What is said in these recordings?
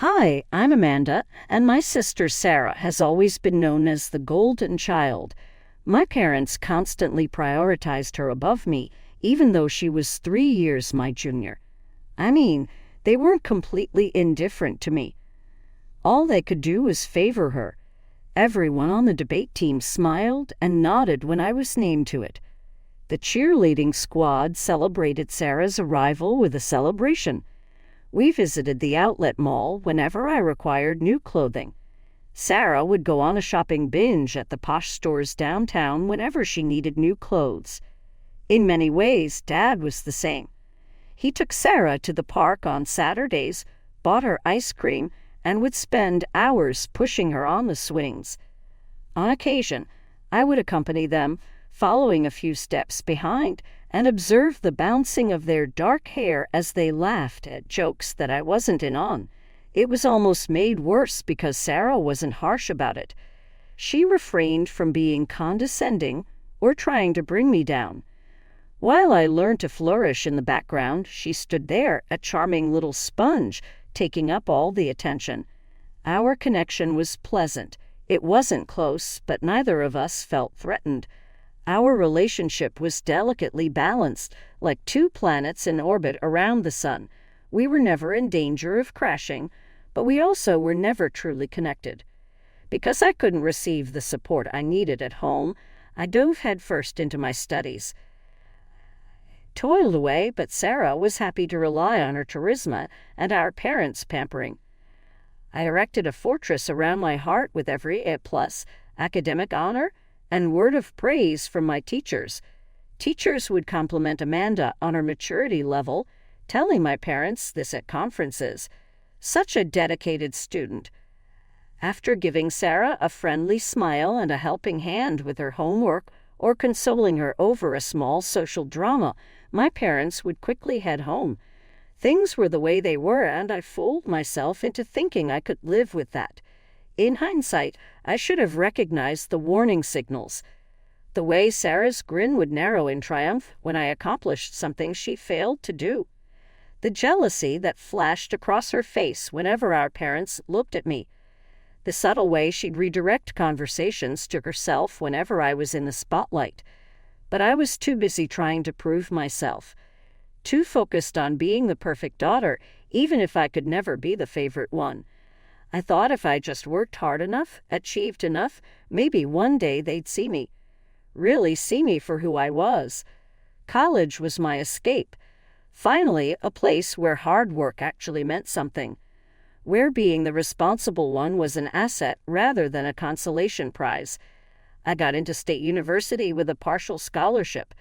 Hi, I'm Amanda, and my sister Sarah has always been known as the golden child. My parents constantly prioritized her above me, even though she was 3 years my junior. I mean, they weren't completely indifferent to me. All they could do was favor her. Everyone on the debate team smiled and nodded when I was named to it. The cheerleading squad celebrated Sarah's arrival with a celebration. We visited the outlet mall whenever I required new clothing. Sarah would go on a shopping binge at the posh stores downtown whenever she needed new clothes. In many ways, Dad was the same. He took Sarah to the park on Saturdays, bought her ice cream, and would spend hours pushing her on the swings. On occasion, I would accompany them, following a few steps behind, and observe the bouncing of their dark hair as they laughed at jokes that I wasn't in on. It was almost made worse because Sarah wasn't harsh about it. She refrained from being condescending or trying to bring me down. While I learned to flourish in the background, she stood there, a charming little sponge, taking up all the attention. Our connection was pleasant. It wasn't close, but neither of us felt threatened. Our relationship was delicately balanced, like two planets in orbit around the sun. We were never in danger of crashing, but we also were never truly connected. Because I couldn't receive the support I needed at home, I dove headfirst into my studies. Toiled away, but Sarah was happy to rely on her charisma and our parents' pampering. I erected a fortress around my heart with every A+, academic honor, and word of praise from my teachers. Teachers would compliment Amanda on her maturity level, telling my parents this at conferences. Such a dedicated student. After giving Sarah a friendly smile and a helping hand with her homework or consoling her over a small social drama, my parents would quickly head home. Things were the way they were, and I fooled myself into thinking I could live with that. In hindsight, I should have recognized the warning signals. The way Sarah's grin would narrow in triumph when I accomplished something she failed to do. The jealousy that flashed across her face whenever our parents looked at me. The subtle way she'd redirect conversations to herself whenever I was in the spotlight. But I was too busy trying to prove myself. Too focused on being the perfect daughter, even if I could never be the favorite one. I thought if I just worked hard enough, achieved enough, maybe one day they'd see me. Really see me for who I was. College was my escape. Finally, a place where hard work actually meant something. Where being the responsible one was an asset rather than a consolation prize. I got into State University with a partial scholarship.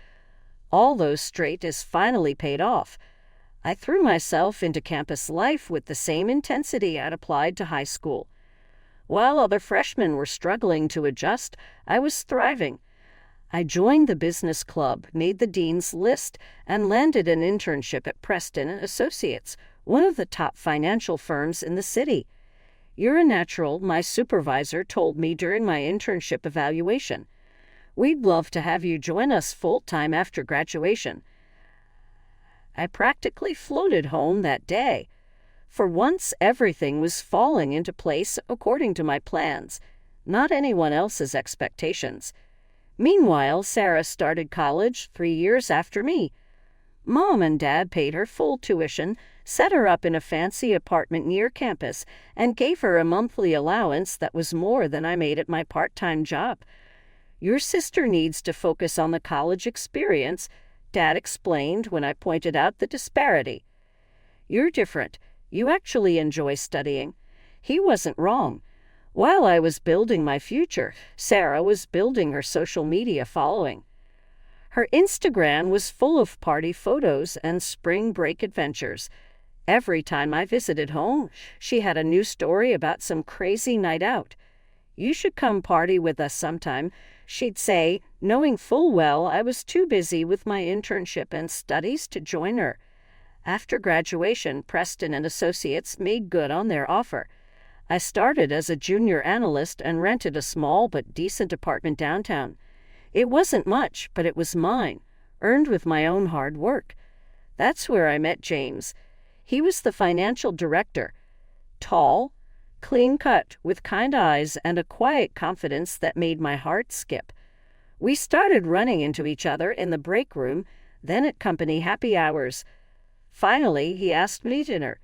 All those straight A's finally paid off. I threw myself into campus life with the same intensity I'd applied to high school. While other freshmen were struggling to adjust, I was thriving. I joined the business club, made the dean's list, and landed an internship at Preston and Associates, one of the top financial firms in the city. "You're a natural," my supervisor told me during my internship evaluation. "We'd love to have you join us full-time after graduation." I practically floated home that day. For once, everything was falling into place according to my plans, not anyone else's expectations. Meanwhile, Sarah started college 3 years after me. Mom and Dad paid her full tuition, set her up in a fancy apartment near campus, and gave her a monthly allowance that was more than I made at my part-time job. "Your sister needs to focus on the college experience," Dad explained when I pointed out the disparity. "You're different. You actually enjoy studying." He wasn't wrong. While I was building my future, Sarah was building her social media following. Her Instagram was full of party photos and spring break adventures. Every time I visited home, she had a new story about some crazy night out. "You should come party with us sometime," she'd say, knowing full well I was too busy with my internship and studies to join her. After graduation, Preston and Associates made good on their offer. I started as a junior analyst and rented a small but decent apartment downtown. It wasn't much, but it was mine, earned with my own hard work. That's where I met James. He was the financial director. Tall, clean-cut, with kind eyes and a quiet confidence that made my heart skip. We started running into each other in the break room, then at company happy hours. Finally, he asked me to dinner.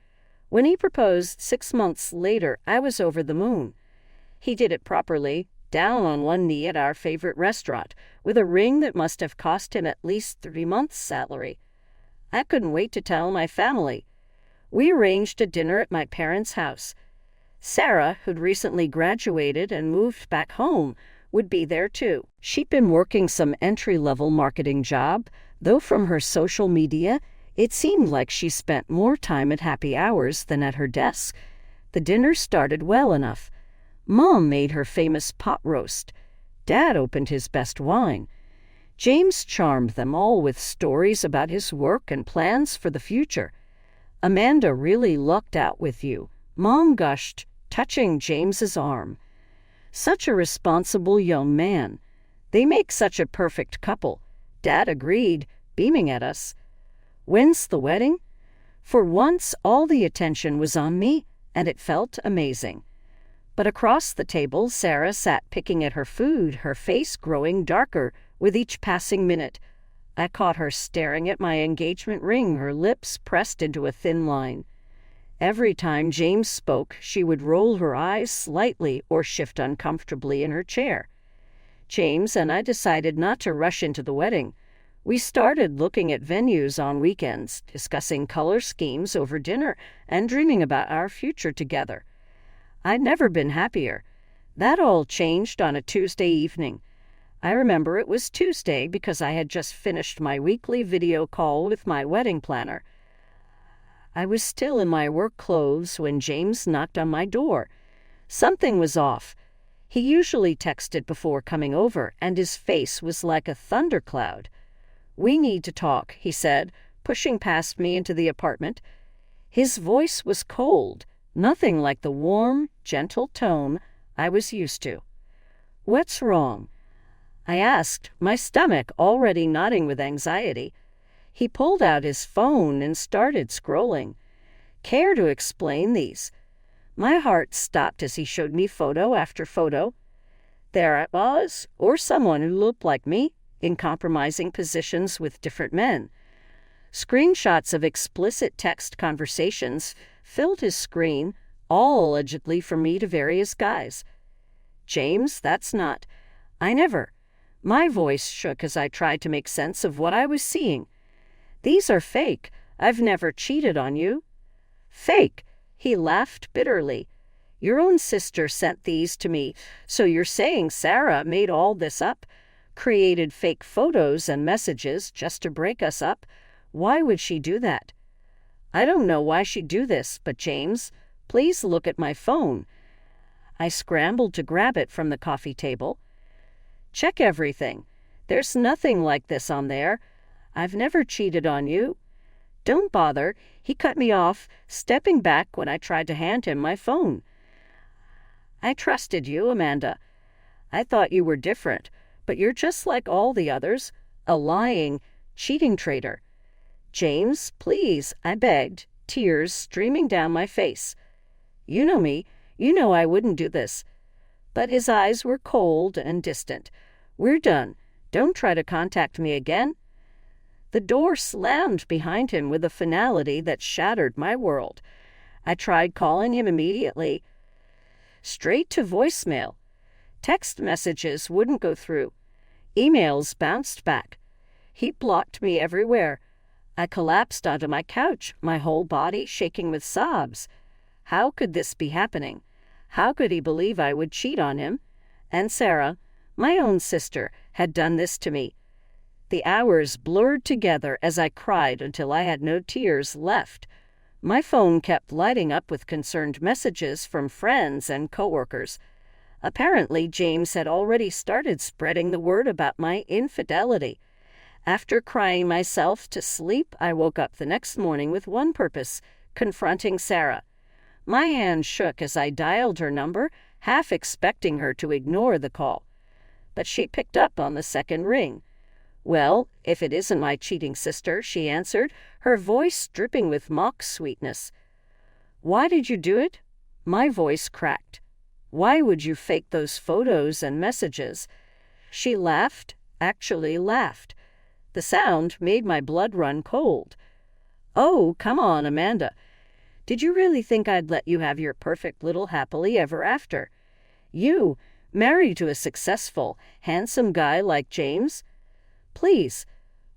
When he proposed 6 months later, I was over the moon. He did it properly, down on one knee at our favorite restaurant, with a ring that must have cost him at least 3 months' salary. I couldn't wait to tell my family. We arranged a dinner at my parents' house. Sarah, who'd recently graduated and moved back home, would be there too. She'd been working some entry-level marketing job, though from her social media, it seemed like she spent more time at happy hours than at her desk. The dinner started well enough. Mom made her famous pot roast. Dad opened his best wine. James charmed them all with stories about his work and plans for the future. "Amanda really lucked out with you," Mom gushed, touching James's arm. "Such a responsible young man. They make such a perfect couple," Dad agreed, beaming at us. "When's the wedding?" For once, all the attention was on me, and it felt amazing. But across the table, Sarah sat picking at her food, her face growing darker with each passing minute. I caught her staring at my engagement ring, her lips pressed into a thin line. Every time James spoke, she would roll her eyes slightly or shift uncomfortably in her chair. James and I decided not to rush into the wedding. We started looking at venues on weekends, discussing color schemes over dinner, and dreaming about our future together. I'd never been happier. That all changed on a Tuesday evening. I remember it was Tuesday because I had just finished my weekly video call with my wedding planner. I was still in my work clothes when James knocked on my door. Something was off. He usually texted before coming over, and his face was like a thundercloud. "We need to talk," he said, pushing past me into the apartment. His voice was cold, nothing like the warm, gentle tone I was used to. "What's wrong?" I asked, my stomach already knotting with anxiety. He pulled out his phone and started scrolling. Care to explain these? My heart stopped as he showed me photo after photo. There I was, or someone who looked like me, in compromising positions with different men. Screenshots of explicit text conversations filled his screen, all allegedly from me to various guys. "James, that's not. I never." My voice shook as I tried to make sense of what I was seeing. "These are fake. I've never cheated on you." "Fake?" He laughed bitterly. "Your own sister sent these to me, so you're saying Sarah made all this up? Created fake photos and messages just to break us up? Why would she do that?" "I don't know why she'd do this, but James, please look at my phone." I scrambled to grab it from the coffee table. "Check everything. There's nothing like this on there. I've never cheated on you." "Don't bother." He cut me off, stepping back when I tried to hand him my phone. "I trusted you, Amanda. I thought you were different, but you're just like all the others, a lying, cheating traitor." "James, please," I begged, tears streaming down my face. "You know me. You know I wouldn't do this." But his eyes were cold and distant. "We're done. Don't try to contact me again." The door slammed behind him with a finality that shattered my world. I tried calling him immediately. Straight to voicemail. Text messages wouldn't go through. Emails bounced back. He blocked me everywhere. I collapsed onto my couch, my whole body shaking with sobs. How could this be happening? How could he believe I would cheat on him? And Sarah, my own sister, had done this to me. The hours blurred together as I cried until I had no tears left. My phone kept lighting up with concerned messages from friends and coworkers. Apparently, James had already started spreading the word about my infidelity. After crying myself to sleep, I woke up the next morning with one purpose: confronting Sarah. My hand shook as I dialed her number, half expecting her to ignore the call. But she picked up on the second ring. "Well, if it isn't my cheating sister," she answered, her voice dripping with mock sweetness. "Why did you do it?" My voice cracked. Why would you fake those photos and messages? She laughed, actually laughed. The sound made my blood run cold. Oh, come on, Amanda. Did you really think I'd let you have your perfect little happily ever after? You, married to a successful, handsome guy like James? Please,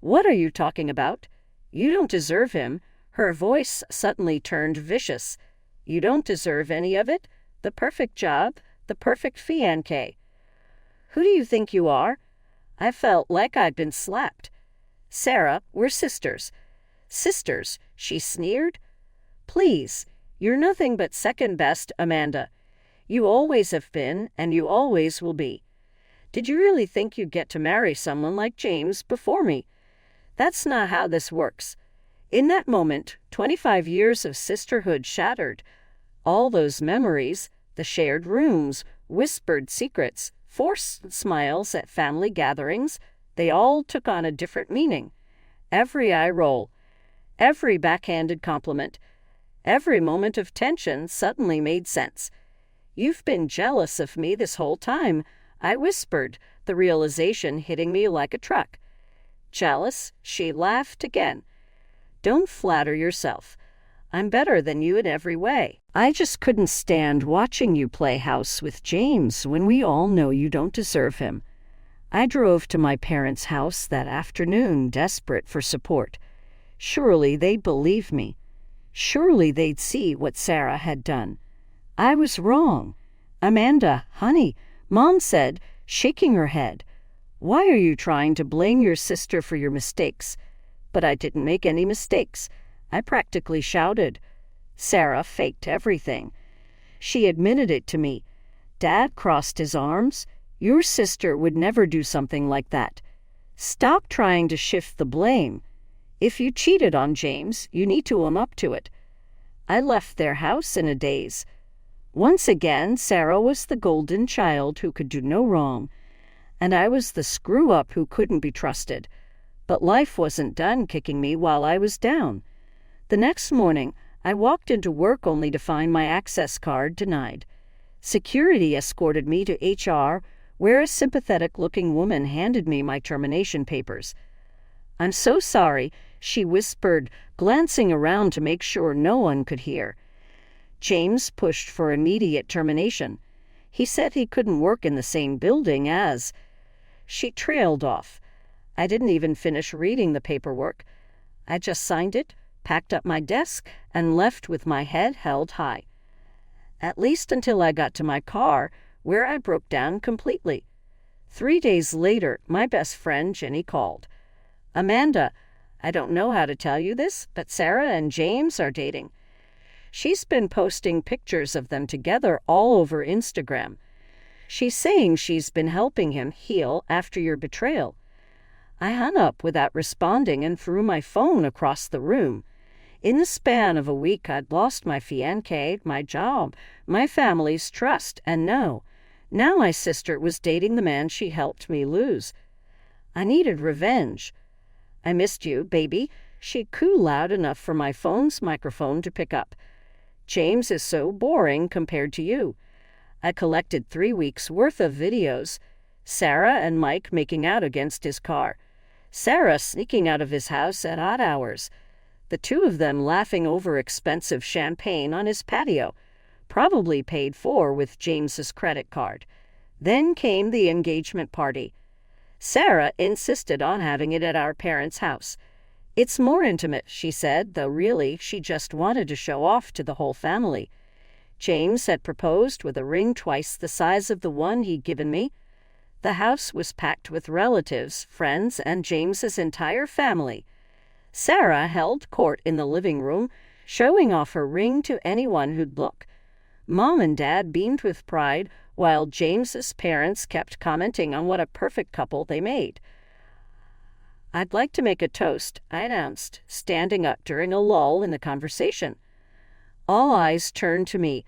what are you talking about? You don't deserve him. Her voice suddenly turned vicious. You don't deserve any of it? The perfect job, the perfect fiancé. Who do you think you are? I felt like I'd been slapped. Sarah, we're sisters. Sisters, she sneered. Please, you're nothing but second best, Amanda. You always have been, and you always will be. Did you really think you'd get to marry someone like James before me? That's not how this works. In that moment, 25 years of sisterhood shattered. All those memories, the shared rooms, whispered secrets, forced smiles at family gatherings, they all took on a different meaning. Every eye roll, every backhanded compliment, every moment of tension suddenly made sense. You've been jealous of me this whole time, I whispered, the realization hitting me like a truck. Jealous? She laughed again. Don't flatter yourself. I'm better than you in every way. I just couldn't stand watching you play house with James when we all know you don't deserve him. I drove to my parents' house that afternoon, desperate for support. Surely they'd believe me. Surely they'd see what Sarah had done. I was wrong. Amanda, honey, Mom said, shaking her head. Why are you trying to blame your sister for your mistakes? But I didn't make any mistakes. I practically shouted. Sarah faked everything. She admitted it to me. Dad crossed his arms. Your sister would never do something like that. Stop trying to shift the blame. If you cheated on James, you need to own up to it. I left their house in a daze. Once again, Sarah was the golden child who could do no wrong, and I was the screw-up who couldn't be trusted. But life wasn't done kicking me while I was down. The next morning, I walked into work only to find my access card denied. Security escorted me to HR, where a sympathetic-looking woman handed me my termination papers. I'm so sorry, she whispered, glancing around to make sure no one could hear. James pushed for immediate termination. He said he couldn't work in the same building as... She trailed off. I didn't even finish reading the paperwork. I just signed it, packed up my desk, and left with my head held high. At least until I got to my car, where I broke down completely. 3 days later, my best friend Jenny called. Amanda, I don't know how to tell you this, but Sarah and James are dating. She's been posting pictures of them together all over Instagram. She's saying she's been helping him heal after your betrayal. I hung up without responding and threw my phone across the room. In the span of a week, I'd lost my fiancé, my job, my family's trust, and now my sister was dating the man she helped me lose. I needed revenge. I missed you, baby, she cooed loud enough for my phone's microphone to pick up. James is so boring compared to you. I collected 3 weeks' worth of videos. Sarah and Mike making out against his car. Sarah sneaking out of his house at odd hours. The two of them laughing over expensive champagne on his patio, probably paid for with James's credit card. Then came the engagement party. Sarah insisted on having it at our parents' house. It's more intimate, she said, though really she just wanted to show off to the whole family. James had proposed with a ring twice the size of the one he'd given me. The house was packed with relatives, friends, and James's entire family. Sarah held court in the living room, showing off her ring to anyone who'd look. Mom and Dad beamed with pride, while James's parents kept commenting on what a perfect couple they made. I'd like to make a toast, I announced, standing up during a lull in the conversation. All eyes turned to me.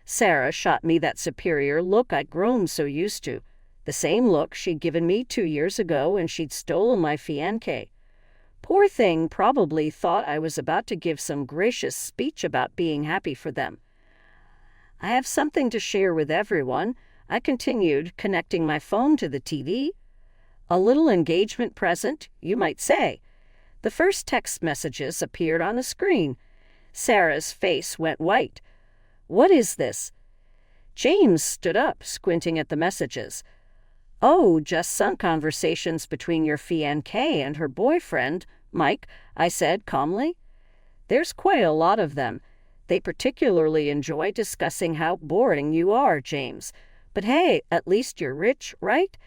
Sarah shot me that superior look I'd grown so used to, the same look she'd given me 2 years ago when she'd stolen my fiancé. Poor thing probably thought I was about to give some gracious speech about being happy for them. I have something to share with everyone, I continued, connecting my phone to the TV. A little engagement present, you might say. The first text messages appeared on the screen. Sarah's face went white. What is this? James stood up, squinting at the messages. Oh, just some conversations between your fiancé and her boyfriend, Mike, I said calmly. There's quite a lot of them. They particularly enjoy discussing how boring you are, James. But hey, at least you're rich, right?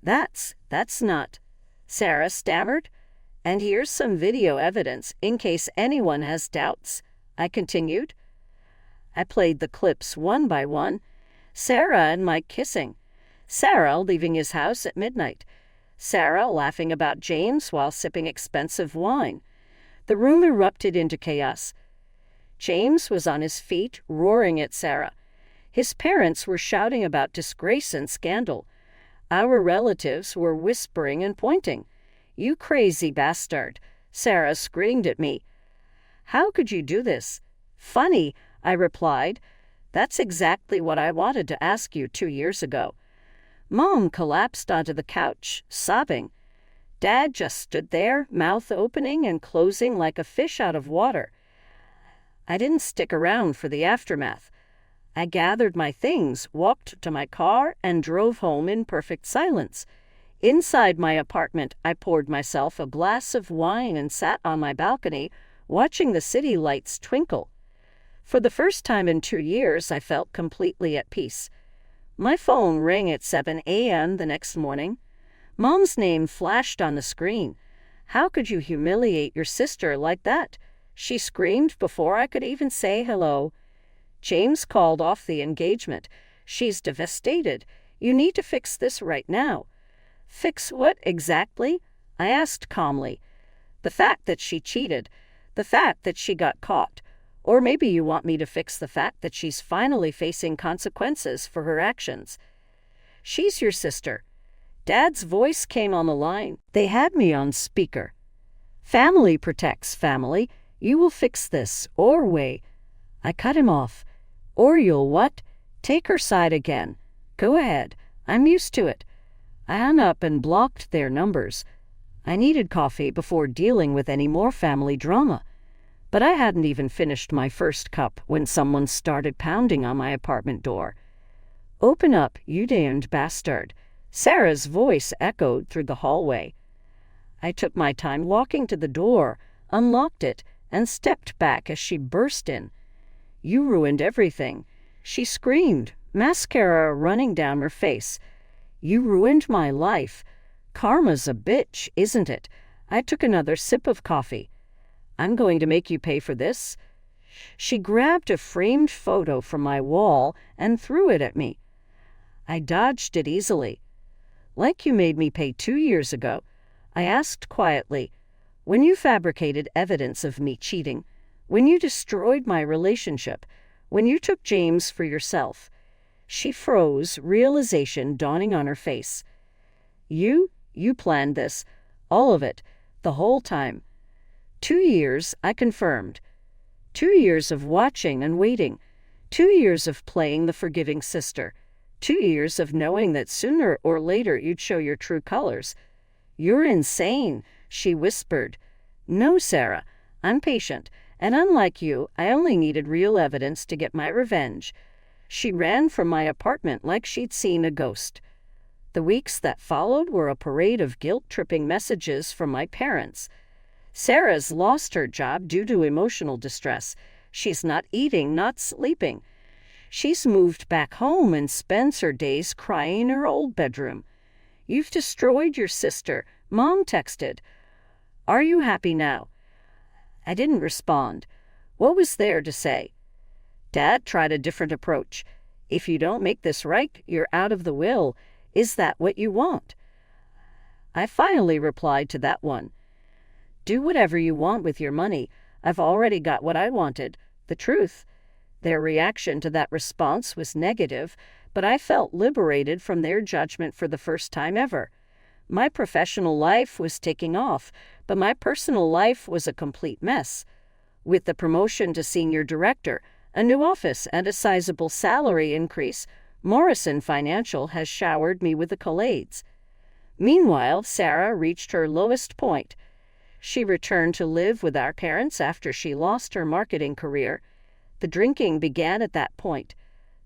That's not. Sarah stammered. And here's some video evidence in case anyone has doubts, I continued. I played the clips one by one. Sarah and Mike kissing. Sarah leaving his house at midnight. Sarah laughing about James while sipping expensive wine. The room erupted into chaos. James was on his feet, roaring at Sarah. His parents were shouting about disgrace and scandal. Our relatives were whispering and pointing. You crazy bastard, Sarah screamed at me. How could you do this? Funny, I replied. That's exactly what I wanted to ask you 2 years ago. Mom collapsed onto the couch, sobbing. Dad just stood there, mouth opening and closing like a fish out of water. I didn't stick around for the aftermath. I gathered my things, walked to my car, and drove home in perfect silence. Inside my apartment, I poured myself a glass of wine and sat on my balcony, watching the city lights twinkle. For the first time in 2 years, I felt completely at peace. My phone rang at 7 a.m. the next morning. Mom's name flashed on the screen. How could you humiliate your sister like that? She screamed before I could even say hello. James called off the engagement. She's devastated. You need to fix this right now. Fix what exactly? I asked calmly. The fact that she cheated. The fact that she got caught. Or maybe you want me to fix the fact that she's finally facing consequences for her actions. She's your sister. Dad's voice came on the line. They had me on speaker. Family protects family. You will fix this, or wait. I cut him off. Or you'll what? Take her side again. Go ahead. I'm used to it. I hung up and blocked their numbers. I needed coffee before dealing with any more family drama. But I hadn't even finished my first cup when someone started pounding on my apartment door. Open up, you damned bastard. Sarah's voice echoed through the hallway. I took my time walking to the door, unlocked it, and stepped back as she burst in. You ruined everything. She screamed, mascara running down her face. You ruined my life. Karma's a bitch, isn't it? I took another sip of coffee. I'm going to make you pay for this. She grabbed a framed photo from my wall and threw it at me. I dodged it easily. Like you made me pay 2 years ago, I asked quietly, when you fabricated evidence of me cheating, when you destroyed my relationship, when you took James for yourself. She froze, realization dawning on her face. You planned this, all of it, the whole time. 2 years, I confirmed. 2 years of watching and waiting. 2 years of playing the forgiving sister. 2 years of knowing that sooner or later you'd show your true colors. You're insane, she whispered. No, Sarah, I'm patient, and unlike you, I only needed real evidence to get my revenge. She ran from my apartment like she'd seen a ghost. The weeks that followed were a parade of guilt-tripping messages from my parents. Sarah's lost her job due to emotional distress. She's not eating, not sleeping. She's moved back home and spends her days crying in her old bedroom. You've destroyed your sister, Mom texted. Are you happy now? I didn't respond. What was there to say? Dad tried a different approach. If you don't make this right, you're out of the will. Is that what you want? I finally replied to that one. Do whatever you want with your money. I've already got what I wanted, the truth. Their reaction to that response was negative, but I felt liberated from their judgment for the first time ever. My professional life was taking off, but my personal life was a complete mess. With the promotion to senior director, a new office, and a sizable salary increase, Morrison Financial has showered me with accolades. Meanwhile, Sarah reached her lowest point. She returned to live with our parents after she lost her marketing career. The drinking began at that point.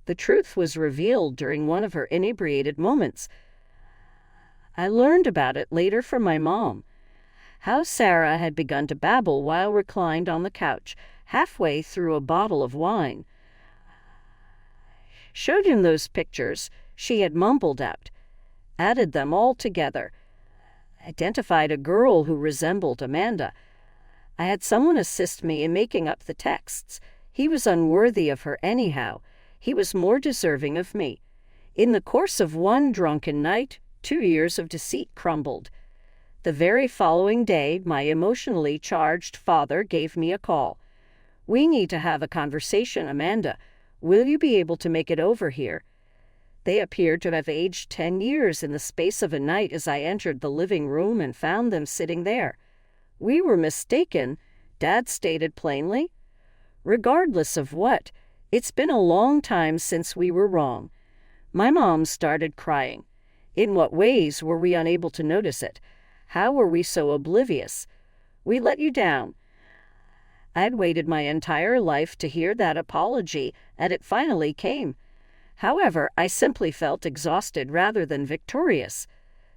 The truth was revealed during one of her inebriated moments. I learned about it later from my mom. How Sarah had begun to babble while reclined on the couch, halfway through a bottle of wine. Showed him those pictures she had mumbled out, added them all together, identified a girl who resembled Amanda. I had someone assist me in making up the texts. He was unworthy of her anyhow. He was more deserving of me. In the course of one drunken night, 2 years of deceit crumbled. The very following day, my emotionally charged father gave me a call. "We need to have a conversation, Amanda. Will you be able to make it over here?" They appeared to have aged 10 years in the space of a night as I entered the living room and found them sitting there. "We were mistaken," Dad stated plainly. "Regardless of what, it's been a long time since we were wrong." My mom started crying. In what ways were we unable to notice it? How were we so oblivious? "We let you down." I'd waited my entire life to hear that apology, and it finally came. However, I simply felt exhausted rather than victorious.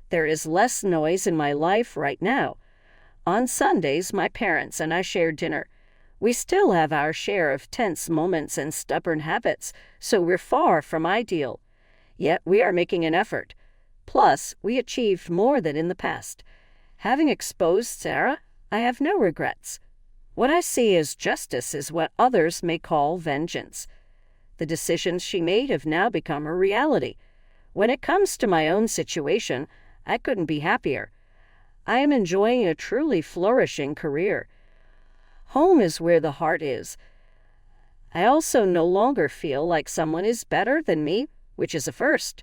There is less noise in my life right now. On Sundays, my parents and I share dinner. We still have our share of tense moments and stubborn habits, so we're far from ideal. Yet we are making an effort. Plus, we achieved more than in the past. Having exposed Sarah, I have no regrets. What I see as justice is what others may call vengeance. The decisions she made have now become her reality. When it comes to my own situation, I couldn't be happier. I am enjoying a truly flourishing career. Home is where the heart is. I also no longer feel like someone is better than me, which is a first.